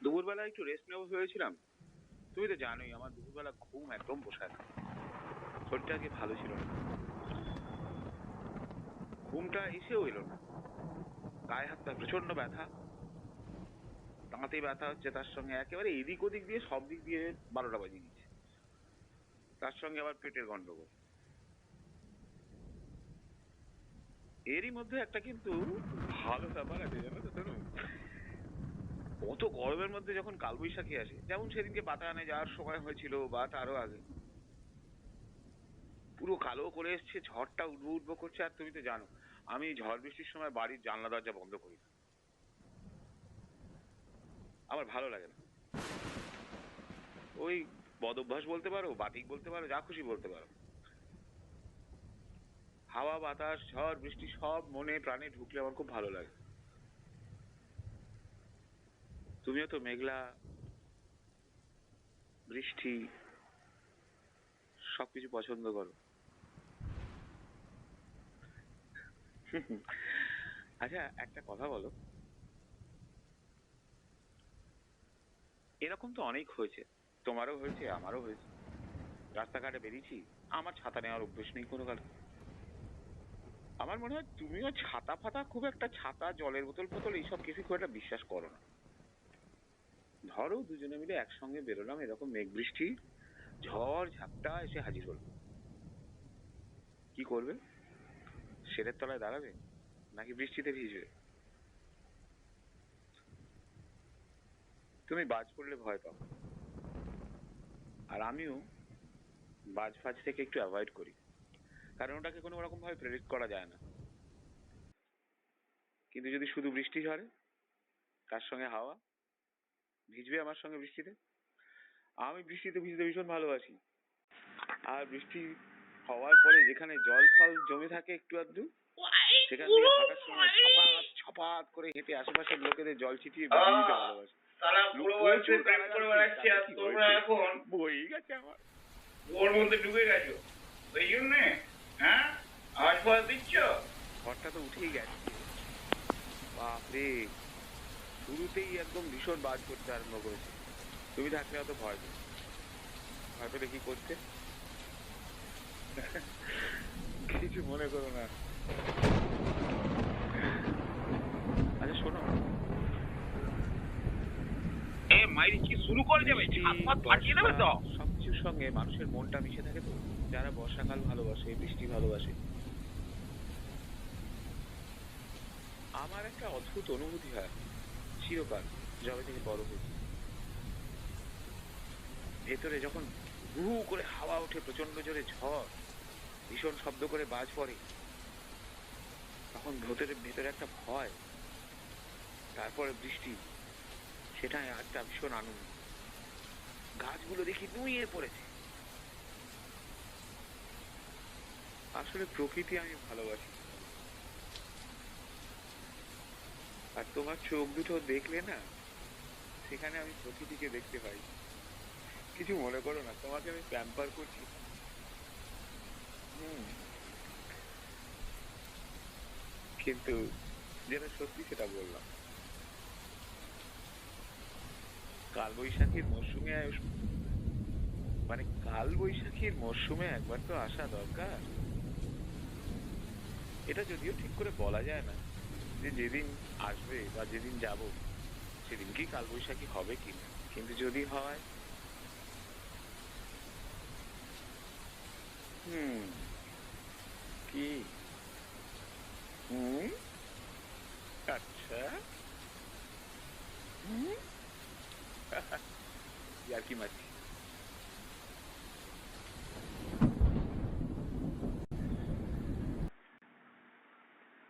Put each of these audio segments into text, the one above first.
দুপুরবেলা একটু রেস্ট নেবো ভেবেছিলাম। তুমি তো জানোই আমার দুপুরবেলা ঘুম একদম পোষায় না, শরীরটা আগে ভালো ছিল না, ঘুমটা এসেও এলো না, গায়ে হাত পা প্রচন্ড ব্যথা, দাঁতে ব্যথা হচ্ছে, তার সঙ্গে একেবারে এদিক ওদিক দিয়ে সব দিক দিয়ে 12টা বাজিয়ে দিচ্ছে, তার সঙ্গে আবার পেটের গন্ডগোল। এরই মধ্যে একটা কিন্তু ভালো ব্যাপার আছে জানো তো তনু, অত গরমের মধ্যে যখন কালবৈশাখী আসে, যেমন সেদিনকে বাতায়নে যাওয়ার সময় হয়েছিল বা তারও আগে, পুরো কালো করে এসছে, ঝড়টা উঠবো উঠবো করছে। আর তুমি তো জানো আমি ঝড় বৃষ্টির সময় বাড়ির জানলা দরজা বন্ধ করি না, আমার ভালো লাগে না। ওই বদ অভ্যাস বলতে পারো, বাতিক বলতে পারো, যা খুশি বলতে পারো, হাওয়া বাতাস ঝড় বৃষ্টি সব মনে প্রাণে ঢুকলে আমার খুব ভালো লাগে। তুমিও তো মেঘলা বৃষ্টি সবকিছু পছন্দ করো। আচ্ছা একটা কথা বলো, এরকম তো অনেক হয়েছে, তোমারও হয়েছে আমারও হয়েছে, রাস্তাঘাটে বেরিয়েছি, আমার ছাতা নেওয়ার অভ্যেস নেই কোনো কালে। আমার মনে হয় তুমিও ছাতা ফাতা খুব একটা, ছাতা জলের বোতল ফোতল এইসব কিছু খুব একটা বিশ্বাস করো না। ধরো দুজনে মিলে একসঙ্গে বেরোলাম, এরকম মেঘ বৃষ্টি ঝড় ঝাপটা এসে হাজির হলো, কি করবে? শেরের তলায় দাঁড়াবে নাকি বৃষ্টিতে ভিজবে? তুমি বাজ পড়লে ভয় পাও, আর আমিও বাজ ফাজ থেকে একটু অ্যাভয়েড করি, কারণ ওটাকে কোনো রকম ভাবে প্রেডিক্ট করা যায় না। কিন্তু যদি শুধু বৃষ্টি ঝরে, তার সঙ্গে হাওয়া, ভিজবে আমার সঙ্গে বৃষ্টিতে, আমি বৃষ্টিতে ভিজতে ভীষণ ভালোবাসি। আর বৃষ্টি হওয়ার পরে যেখানে জল ফল জমে থাকে একটু আধটু, সেখান দিয়ে হাঁটার সময় ছপাত ছপাত করে হেঁটে আশেপাশের লোকেদের জল ছিটিয়ে ভিজিয়ে দিতে ভালোবাসি। বই গেছে আমার, ওর মধ্যে ঢুকে গেছো ওই জন্যে, হ্যাঁ আওয়াজ ফাওয়াজ দিচ্ছ। ঘরটা তো উঠেই গেছে, বাপরে শুরুতেই একদম ভীষণ বাজ করতে আরম্ভ করেছে। তুমি থাকলে অত ভয় নেই, ভয় পেলে কি করতে? কিছু মনে করো না। আচ্ছা শোনো, এ মাইরি কি শুরু করে দেবে, হাত পা ফাটিয়ে দেবে তো। সবকিছুর সঙ্গে মানুষের মনটা মিশে থাকে তো, যারা বর্ষাকাল ভালোবাসে, বৃষ্টি ভালোবাসে। আমার একটা অদ্ভুত অনুভূতি হয় চিরকাল, যবে থেকে বড় হয়েছি, ভেতরে যখন হু হু করে হাওয়া ওঠে, প্রচন্ড জোরে ঝড়, ভীষণ শব্দ করে বাজ পড়ে, তখন ভেতরে ভেতরে একটা ভয়, তারপরে বৃষ্টি, সেটা একটা ভীষণ আনন্দ। গাছগুলো দেখি নুয়ে পড়েছে, আসলে প্রকৃতি আমি ভালোবাসি। আর তোমার চোখ দুটো দেখলে না, সেখানে আমি প্রকৃতিকে দেখতে পাই। কিছু মনে করো না, তোমাকে আমি প্যাম্পার করছি। কিন্তু যেটা সত্যি সেটা বললাম, কালবৈশাখীর মরশুমে, মানে কালবৈশাখীর মরশুমে একবার তো আসা দরকার। এটা যদিও ঠিক করে বলা যায় না যে যেদিন আসবে বা যেদিন যাব সেদিন কি কালবৈশাখী হবে কিনা, কিন্তু যদি হয়, কি আচ্ছা, আর কি মাছি।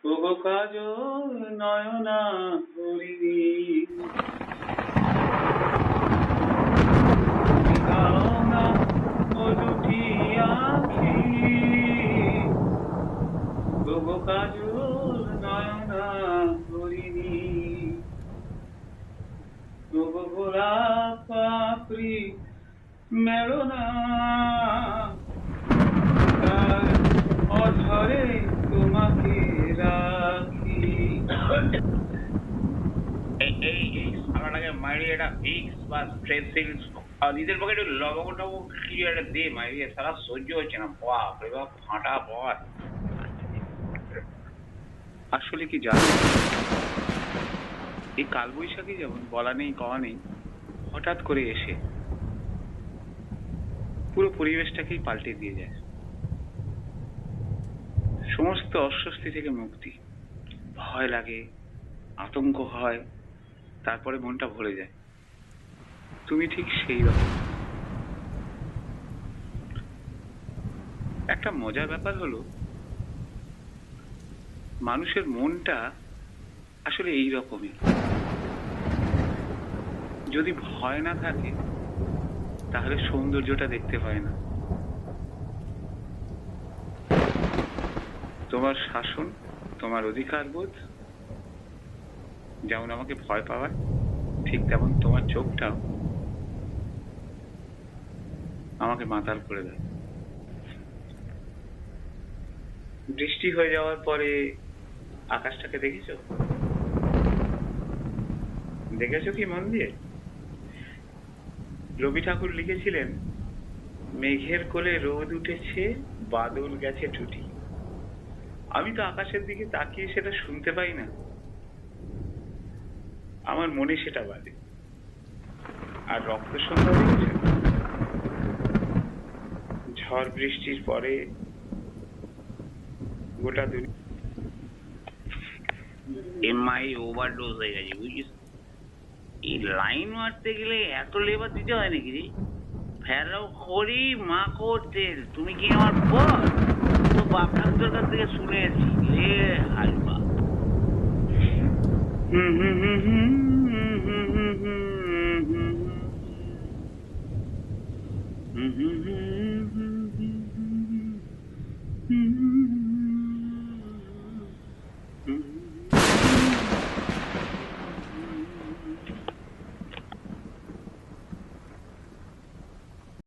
তবু কাজল নয়না হরিণী দুটি আখি, তবু কাজল নয়না হরিণী, তবু গোলাপ পাপড়ি মেলো না, অঝরে তোমাকে রাখি। এই সালাটাকে মারিয়ে একটা ভিক্স বা স্ট্রেসিল আর নিজের পক্ষে একটু লবঙ্গ টবঙ্গ কিছু একটা দে মারিয়ে সারা সহ্য হচ্ছে না বাপ রে বাপ ফাটা বল আসলে কি জানো, এই কালবৈশাখী যেমন বলা নেই কওয়া নেই হঠাৎ করে এসে পুরো পরিবেশটাকেই পাল্টে দিয়ে যায়। সমস্ত অস্বস্তি থেকে মুক্তি, ভয় লাগে, আতঙ্ক হয়, তারপরে মনটা ভরে যায়। তুমি ঠিক সেই রকম। একটা মজার ব্যাপার হলো, মানুষের মনটা আসলে এই রকমই। যদি ভয় না থাকে তাহলে সৌন্দর্যটা দেখতে পায় না। তোমার শাসন, তোমার অধিকার বোধ যেমন আমাকে ভয় পাওয়ায়, ঠিক তেমন তোমার চোখটাও আমাকে মাতাল করে দেয়। বৃষ্টি হয়ে যাওয়ার পরে আকাশটাকে দেখেছো? দেখেছো কি মন দিয়ে? রবি ঠাকুর লিখেছিলেন, মেঘের কোলে রোদ উঠেছে, বাদল গেছে টুটি। আমি তো আকাশের দিকে তাকিয়ে সেটা শুনতে পাই না, আমার মনে সেটা বাজে। আর রক্ত সন্ধ্যা দেখেছো? ঝড় বৃষ্টির পরে গোটা দুনিয়া এমআই ওভারডোজ হয়ে গেছে বুঝিস এই লাইন মারতে গেলে এত লেবার দিতে হয় নাকি রে ফেরাও খড়ি মাকড় তেল তুমি কি আমার পর তো বাপ ঠাকুরের কাছ থেকে শুনেছি লে হালবা হুম হুম হুম হুম হুম হুম হুম হুম হুম হুম হুম